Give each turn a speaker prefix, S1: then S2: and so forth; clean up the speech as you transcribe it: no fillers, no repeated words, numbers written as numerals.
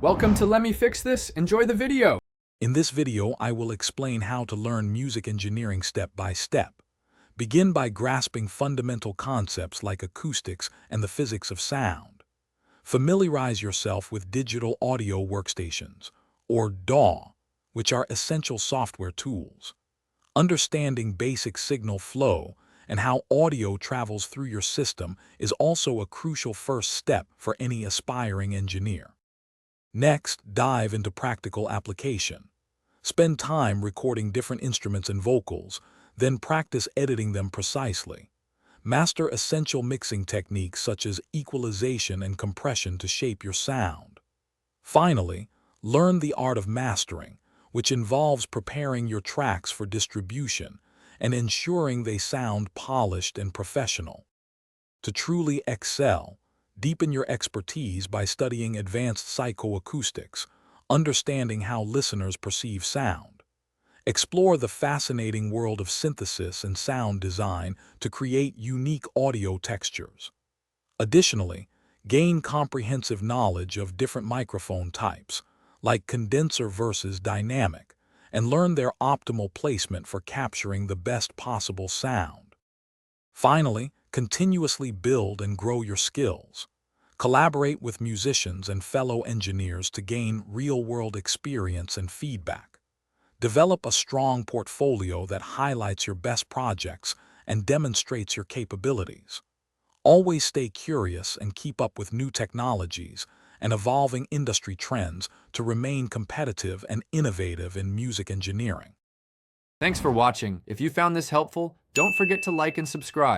S1: Welcome to Let Me Fix This. Enjoy the video.
S2: In this video, I will explain how to learn music engineering step by step. Begin by grasping fundamental concepts like acoustics and the physics of sound. Familiarize yourself with digital audio workstations, or DAW, which are essential software tools. Understanding basic signal flow and how audio travels through your system is also a crucial first step for any aspiring engineer. Next, dive into practical application. Spend time recording different instruments and vocals, then practice editing them precisely. Master essential mixing techniques such as equalization and compression to shape your sound. Finally, learn the art of mastering, which involves preparing your tracks for distribution and ensuring they sound polished and professional. To truly excel, deepen your expertise by studying advanced psychoacoustics, understanding how listeners perceive sound. Explore the fascinating world of synthesis and sound design to create unique audio textures. Additionally, gain comprehensive knowledge of different microphone types, like condenser versus dynamic, and learn their optimal placement for capturing the best possible sound. Finally, continuously build and grow your skills. Collaborate with musicians and fellow engineers to gain real-world experience and feedback. Develop a strong portfolio that highlights your best projects and demonstrates your capabilities. Always stay curious and keep up with new technologies and evolving industry trends to remain competitive and innovative in music engineering.
S1: Thanks for watching. If you found this helpful, don't forget to like and subscribe.